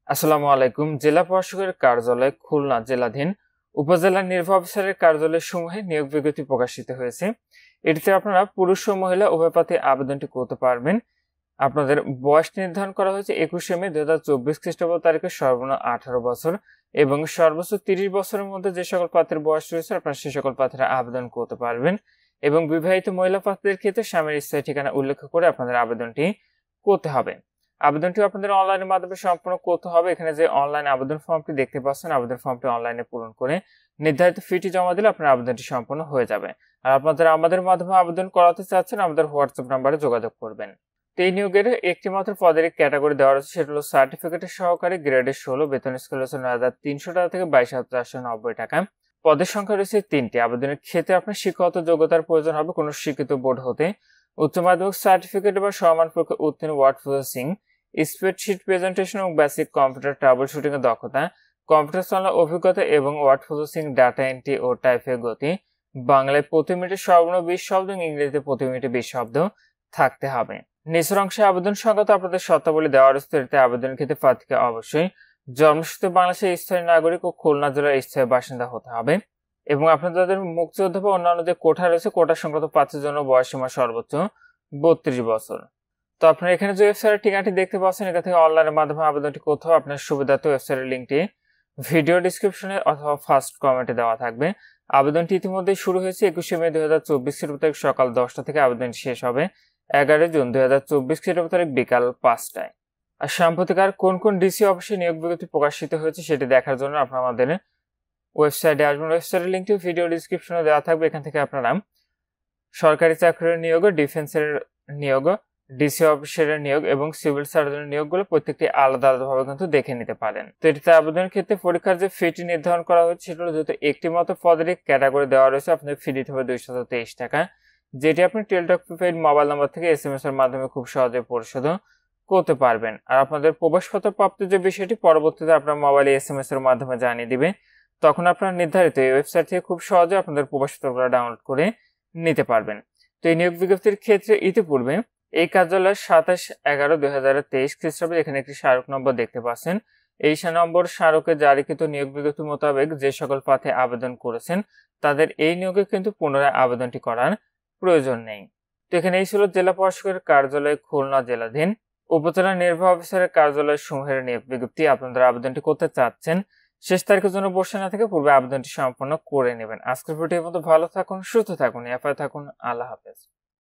আসসালামু আলাইকুম। জেলা প্রশাসকের কার্যালয় খুলনা জেলাধীন উপজেলা নির্বাহী অফিসারের কার্যালয় সমূহে নিয়োগ বিজ্ঞপ্তি প্রকাশিত হয়েছে। এটিতে আপনারা পুরুষ ও মহিলা উভয় প্রার্থী আবেদনটি করতে পারবেন। আপনাদের বয়স নির্ধারণ করা হয়েছে 21শে মে 2024 খ্রিস্টাব্দ তারিখে সর্বনিম্ন 18 বছর এবং সর্বোচ্চ 30 বছরের মধ্যে যে সকল প্রার্থীর বয়স রয়েছে আপনারা সে সকল প্রার্থীরা আবেদন করতে পারবেন এবং বিবাহিত মহিলা প্রার্থীদের ক্ষেত্রে স্বামীর স্থায়ী ঠিকানা উল্লেখ করে আপনাদের আবেদনটি করতে হবে। আবেদনটি আপনাদের অনলাইনের মাধ্যমে সম্পূর্ণ করতে হবে। এখানে যে অনলাইন আবেদন ফর্মটি দেখতে পাচ্ছেন, আবেদন ফর্মটি অনলাইনে পূরণ করে নির্ধারিত ফিটি জমা দিলে আপনার আবেদনটি সম্পূর্ণ হয়ে যাবে। আর আপনারা আমাদের মাধ্যমে আবেদন করাতে চাচ্ছেন, আমাদের হোয়াটসঅ্যাপ নাম্বারে যোগাযোগ করবেন। এই নিয়োগের একটি মাত্র পদের ক্যাটাগরি দেওয়া রয়েছে, সেটা হলো সার্টিফিকেটের সহকারী গ্রেডে 16, বেতন স্কেল হচ্ছে 9,300 টাকা থেকে 22,490 টাকা। পদের সংখ্যা রয়েছে 3টি। আবেদনের ক্ষেত্রে আপনার শিক্ষাগত যোগ্যতার প্রয়োজন হবে কোনো শিক্ষিত বোর্ড হতে, উচ্চ মাধ্যমিক সার্টিফিকেট বা সমান পরীক্ষা উত্তীর্ণ, ওয়ার্ড প্রসেসিং, স্প্রেডশিট প্রেজেন্টেশন এবং বেসিক কম্পিউটার ট্রাবল শুটিং এর দক্ষতা, কম্পিউটার চালানোর অভিজ্ঞতা এবং ওয়ার্ড প্রসেসিং, ডাটা এন্ট্রি ও টাইপের গতি, বাংলায় প্রতি মিনিটে সর্বনিম্ন 20 শব্দ এবং ইংরেজিতে প্রতি মিনিটে 20 শব্দ থাকতে হবে। নিচের অংশে আবেদন সংক্রান্ত আপনাদের শর্তাবলী দেওয়া রয়েছে। এতে আবেদনের ক্ষেত্রে প্রার্থীকে অবশ্যই জন্মসূত্রে বাংলাদেশের স্থায়ী নাগরিক ও খুলনা জেলার স্থায়ী বাসিন্দা হতে হবে এবং আপনাদের মুক্তিযোদ্ধা বা অন্যান্য যে কোটা রয়েছে, কোটা সংক্রান্ত প্রার্থীর জন্য বয়সসীমা সর্বোচ্চ 32 বছর। তো আপনারা এখানে যে ওয়েবসাইটের ঠিকানাটি দেখতে পাচ্ছেন, এটা থেকে অনলাইনের মাধ্যমে আবেদনটি করতে হবে। আপনার সুবিধার্থে ওয়েবসাইটের লিঙ্কটি ভিডিও ডিসক্রিপশনে অথবা ফার্স্ট কমেন্টে দেওয়া থাকবে। আবেদনটি ইতিমধ্যেই শুরু হয়েছে 21শে মে 2024 খ্রিস্টাব্দ তারিখ সকাল 10টা থেকে আবেদনটি শেষ হবে 11 জুন 2024 খ্রিস্টাব্দ তারিখ বিকাল 5টায়। আর সাম্প্রতিককার কোন কোন ডিসি অফিসে নিয়োগ বিজ্ঞপ্তি প্রকাশিত হয়েছে সেটি দেখার জন্য আপনারা আমাদের ওয়েবসাইটে আসবেন। ওয়েবসাইটের লিঙ্কটি ভিডিও ডিসক্রিপশনে দেওয়া থাকবে। এখান থেকে আপনারা সরকারি চাকরির নিয়োগ, ডিফেন্সের নিয়োগ, ডিসি অফিসের নিয়োগ এবং সিভিল সার্জনের নিয়োগগুলো প্রত্যেকটি আলাদা আলাদাভাবে কিন্তু দেখে নিতে পারেন। তো এটিতে আবেদনের ক্ষেত্রে পরীক্ষার যে ফিটি নির্ধারণ করা হয়েছে সেটা হলো, যেহেতু একটি মাত্র পদের ক্যাটাগরি দেওয়া রয়েছে, আপনাদের ফি দিতে হবে 223 টাকা, যেটি আপনি টেলিটক প্রিপেইড মোবাইল নাম্বার থেকে SMS এর মাধ্যমে খুব সহজে পরিশোধ করতে পারবেন। আর আপনাদের প্রবেশপত্র প্রাপ্তির যে বিষয়টি পরবর্তীতে আপনার মোবাইলে SMS এর মাধ্যমে জানিয়ে দিবে। তখন আপনারা নির্ধারিত এই ওয়েবসাইট থেকে খুব সহজে আপনাদের প্রবেশপত্রগুলো ডাউনলোড করে নিতে পারবেন। তো এই নিয়োগ বিজ্ঞপ্তির ক্ষেত্রে ইতিপূর্বে এই কার্যালয়ের 27/11/2023 খ্রিস্টাব্দে এখানে একটি স্মারক নম্বর দেখতে পাচ্ছেন। এই নম্বর স্মারকে জারিকৃত নিয়োগ বিজ্ঞপ্তি মোতাবেক যে সকল প্রার্থী আবেদন করেছেন তাদের এই নিয়োগে কিন্তু পুনরায় আবেদনটি করার প্রয়োজন নেই। তো এখানে এই ছিল জেলা প্রশাসকের কার্যালয় খুলনা জেলাধীন উপজেলা নির্বাহী অফিসারের কার্যালয় সমূহের নিয়োগ বিজ্ঞপ্তি। আপনারা আবেদনটি করতে চাচ্ছেন, শেষ তারিখের জন্য বসে না থেকে পূর্বে আবেদনটি সম্পন্ন করে নেবেন। আজকের ভিডিওর মতো ভালো থাকুন, সুস্থ থাকুন, এফআই থাকুন। আল্লাহ হাফেজ।